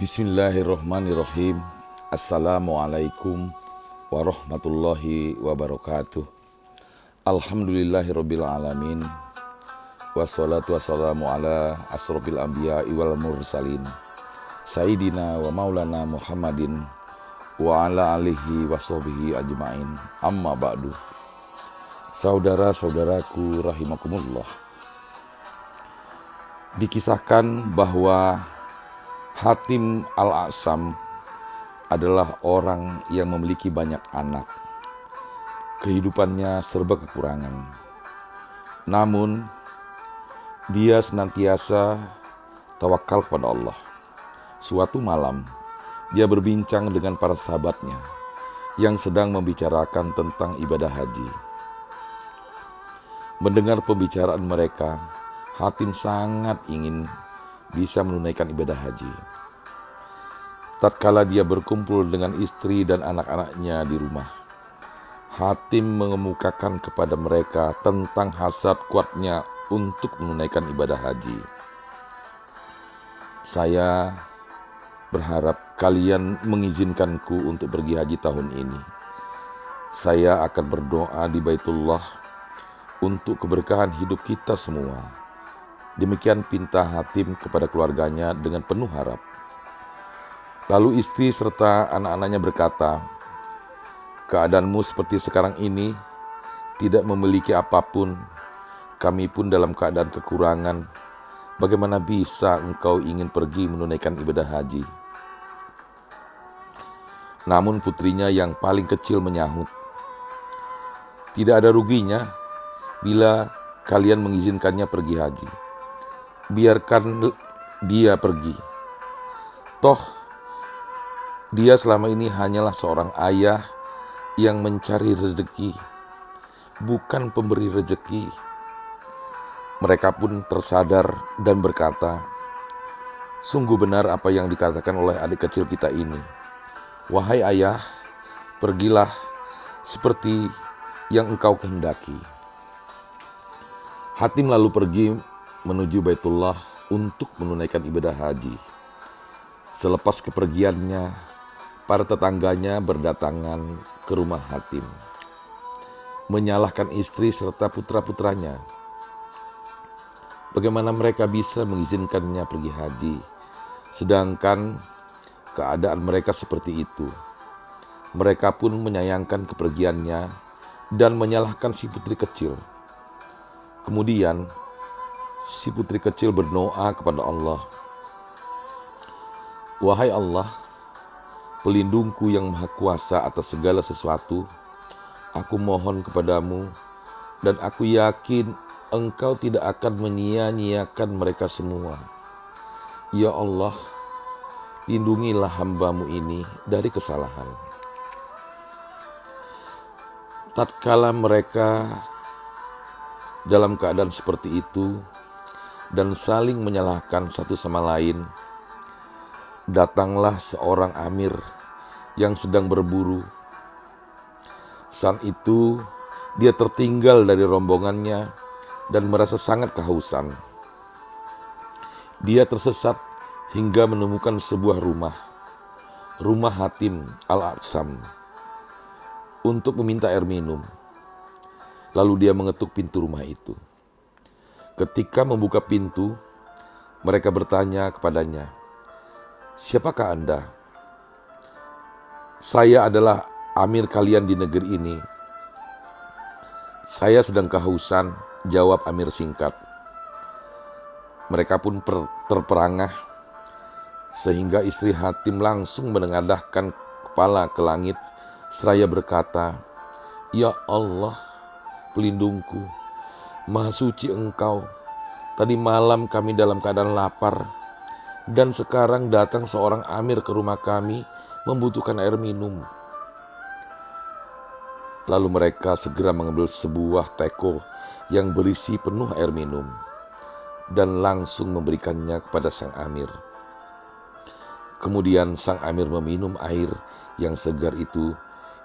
Bismillahirrahmanirrahim. Assalamualaikum warahmatullahi wabarakatuh. Alhamdulillahirabbil alamin. Wassalatu wassalamu ala asrofil anbiya wal mursalin. Sayyidina wa maulana Muhammadin wa ala alihi wa sahbihi ajma'in. Amma ba'du. Saudara-saudaraku rahimakumullah. Dikisahkan bahwa Hatim Al-A'sam adalah orang yang memiliki banyak anak. Kehidupannya serba kekurangan. Namun, dia senantiasa tawakal kepada Allah. Suatu malam, dia berbincang dengan para sahabatnya yang sedang membicarakan tentang ibadah haji. Mendengar pembicaraan mereka, Hatim sangat ingin bisa menunaikan ibadah haji. Tatkala dia berkumpul dengan istri dan anak-anaknya di rumah, Hatim mengemukakan kepada mereka tentang hasrat kuatnya untuk menunaikan ibadah haji. Saya berharap kalian mengizinkanku untuk pergi haji tahun ini. Saya akan berdoa di Baitullah untuk keberkahan hidup kita semua. Demikian pinta Hatim kepada keluarganya dengan penuh harap. Lalu istri serta anak-anaknya berkata, "Keadaanmu seperti sekarang ini, tidak memiliki apapun, kami pun dalam keadaan kekurangan. Bagaimana bisa engkau ingin pergi menunaikan ibadah haji?" Namun putrinya yang paling kecil menyahut, "Tidak ada ruginya bila kalian mengizinkannya pergi haji. Biarkan dia pergi. Toh, dia selama ini hanyalah seorang ayah yang mencari rezeki, bukan pemberi rezeki." Mereka pun tersadar dan berkata, "Sungguh benar apa yang dikatakan oleh adik kecil kita ini. Wahai ayah, pergilah seperti yang engkau kehendaki." Hatim lalu pergi menuju Baitullah untuk menunaikan ibadah haji. Selepas kepergiannya, para tetangganya berdatangan ke rumah Hatim, menyalahkan istri serta putra-putranya. Bagaimana mereka bisa mengizinkannya pergi haji, sedangkan keadaan mereka seperti itu. Mereka pun menyayangkan kepergiannya dan menyalahkan si putri kecil. Kemudian, si putri kecil berdoa kepada Allah, "Wahai Allah, pelindungku yang maha kuasa atas segala sesuatu, aku mohon kepadamu dan aku yakin engkau tidak akan menyia-nyiakan mereka semua. Ya Allah, lindungilah hambamu ini dari kesalahan." Tatkala mereka dalam keadaan seperti itu dan saling menyalahkan satu sama lain, datanglah seorang amir yang sedang berburu. Saat itu dia tertinggal dari rombongannya dan merasa sangat kehausan. Dia tersesat hingga menemukan sebuah rumah Hatim Al-A'sam, untuk meminta air minum. Lalu dia mengetuk pintu rumah itu. Ketika membuka pintu, mereka bertanya kepadanya, "Siapakah Anda?" "Saya adalah amir kalian di negeri ini." "Saya sedang kehausan," jawab amir singkat. Mereka pun terperangah, sehingga istri Hatim langsung menengadahkan kepala ke langit seraya berkata, "Ya Allah, pelindungku, maha suci engkau. Tadi malam kami dalam keadaan lapar, dan sekarang datang seorang amir ke rumah kami membutuhkan air minum." Lalu mereka segera mengambil sebuah teko yang berisi penuh air minum dan langsung memberikannya kepada sang amir. Kemudian sang amir meminum air yang segar itu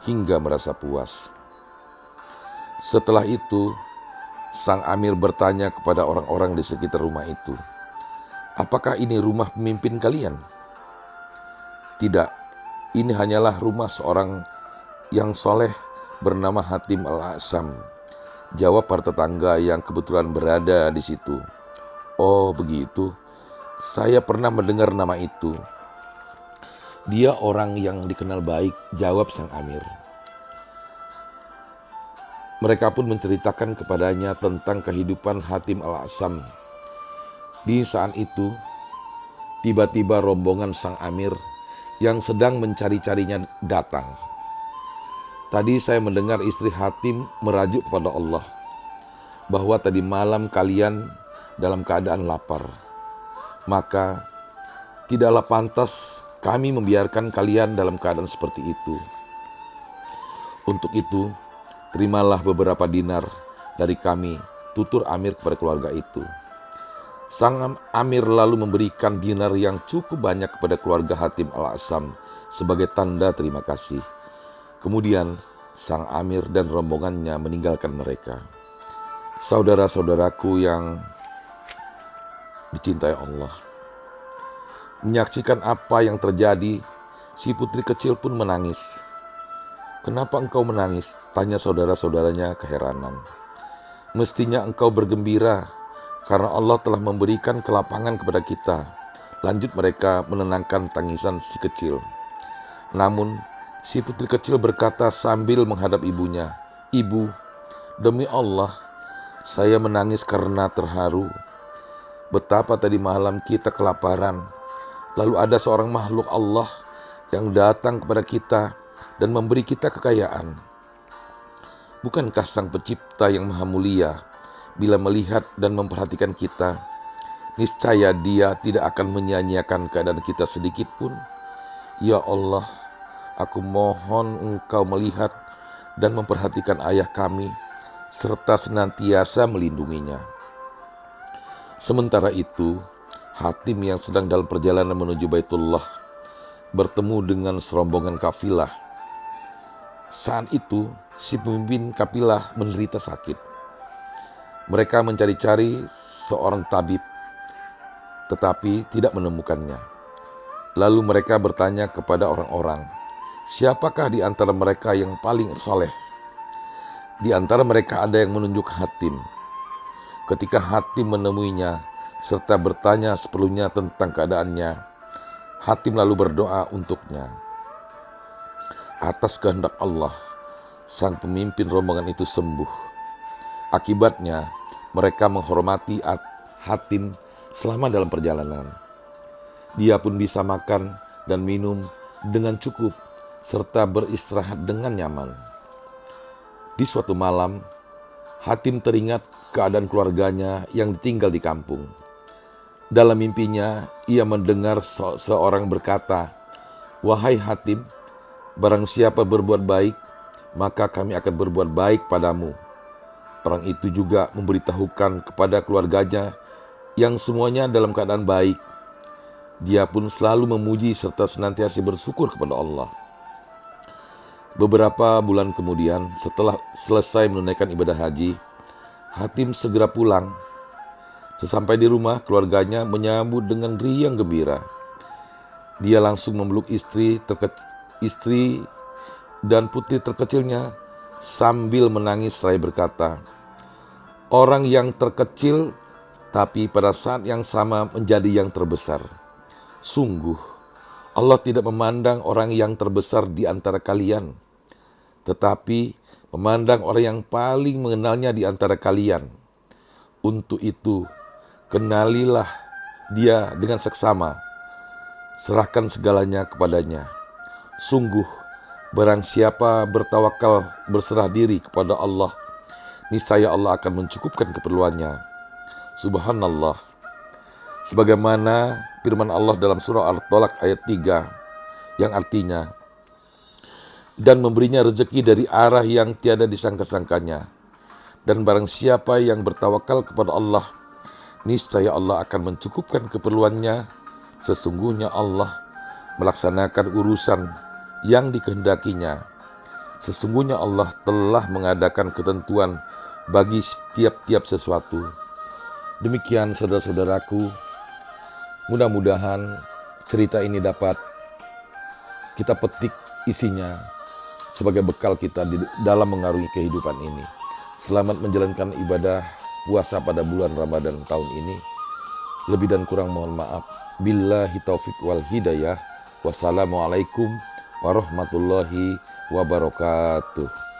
hingga merasa puas. Setelah itu, sang amir bertanya kepada orang-orang di sekitar rumah itu, "Apakah ini rumah pemimpin kalian?" Tidak, ini hanyalah rumah seorang yang soleh bernama Hatim Al-A'sam, jawab para tetangga yang kebetulan berada di situ. Oh begitu, saya pernah mendengar nama itu. Dia orang yang dikenal baik, jawab sang amir. Mereka pun menceritakan kepadanya tentang kehidupan Hatim Al-A'sam. Di saat itu, tiba-tiba rombongan sang amir yang sedang mencari-carinya datang. Tadi saya mendengar istri Hatim merajuk kepada Allah bahwa tadi malam kalian dalam keadaan lapar. Maka tidaklah pantas kami membiarkan kalian dalam keadaan seperti itu. Untuk itu, terimalah beberapa dinar dari kami, tutur amir kepada keluarga itu. Sang amir lalu memberikan dinar yang cukup banyak kepada keluarga Hatim Al-A'sam sebagai tanda terima kasih. Kemudian sang amir dan rombongannya meninggalkan mereka. Saudara-saudaraku yang dicintai Allah, menyaksikan apa yang terjadi, si putri kecil pun menangis. Kenapa engkau menangis? Tanya saudara-saudaranya keheranan. Mestinya engkau bergembira karena Allah telah memberikan kelapangan kepada kita. Lanjut mereka menenangkan tangisan si kecil. Namun si putri kecil berkata sambil menghadap ibunya, "Ibu, demi Allah, saya menangis karena terharu. Betapa tadi malam kita kelaparan. Lalu ada seorang makhluk Allah yang datang kepada kita dan memberi kita kekayaan. Bukankah Sang Pencipta yang Maha Mulia bila melihat dan memperhatikan kita, niscaya Dia tidak akan menyia-nyiakan keadaan kita sedikit pun. Ya Allah, aku mohon Engkau melihat dan memperhatikan ayah kami serta senantiasa melindunginya." Sementara itu, Hatim yang sedang dalam perjalanan menuju Baitullah bertemu dengan serombongan kafilah. Saat itu, si pemimpin kafilah menderita sakit. Mereka mencari-cari seorang tabib, tetapi tidak menemukannya. Lalu mereka bertanya kepada orang-orang, siapakah di antara mereka yang paling saleh? Di antara mereka ada yang menunjuk Hatim. Ketika Hatim menemuinya serta bertanya seperlunya tentang keadaannya, Hatim lalu berdoa untuknya. Atas kehendak Allah, sang pemimpin rombongan itu sembuh. Akibatnya, mereka menghormati Hatim selama dalam perjalanan. Dia pun bisa makan dan minum dengan cukup serta beristirahat dengan nyaman. Di suatu malam, Hatim teringat keadaan keluarganya yang ditinggal di kampung. Dalam mimpinya, ia mendengar seorang berkata, "Wahai Hatim, barang siapa berbuat baik, maka kami akan berbuat baik padamu." Orang itu juga memberitahukan kepada keluarganya yang semuanya dalam keadaan baik. Dia pun selalu memuji serta senantiasa bersyukur kepada Allah. Beberapa bulan kemudian, setelah selesai menunaikan ibadah haji, Hatim segera pulang. Sesampai di rumah, keluarganya menyambut dengan riang gembira. Dia langsung memeluk istri dan putri terkecilnya sambil menangis seraya berkata, "Orang yang terkecil tapi pada saat yang sama menjadi yang terbesar. Sungguh, Allah tidak memandang orang yang terbesar di antara kalian, tetapi memandang orang yang paling mengenalnya di antara kalian. Untuk itu, kenalilah Dia dengan seksama, serahkan segalanya kepadanya. Sungguh, barang siapa bertawakal berserah diri kepada Allah, niscaya Allah akan mencukupkan keperluannya." Subhanallah. Sebagaimana firman Allah dalam surah Al-Talaq ayat 3 yang artinya, "Dan memberinya rezeki dari arah yang tiada disangka-sangkanya. Dan barang siapa yang bertawakal kepada Allah, niscaya Allah akan mencukupkan keperluannya. Sesungguhnya Allah melaksanakan urusan yang dikehendakinya. Sesungguhnya Allah telah mengadakan ketentuan bagi setiap sesuatu." Demikian saudara-saudaraku, mudah-mudahan cerita ini dapat kita petik isinya sebagai bekal kita dalam mengarungi kehidupan ini. Selamat menjalankan ibadah puasa pada bulan Ramadan tahun ini. Lebih dan kurang mohon maaf. Billahi taufik wal hidayah. Wassalamualaikum warahmatullahi wabarakatuh.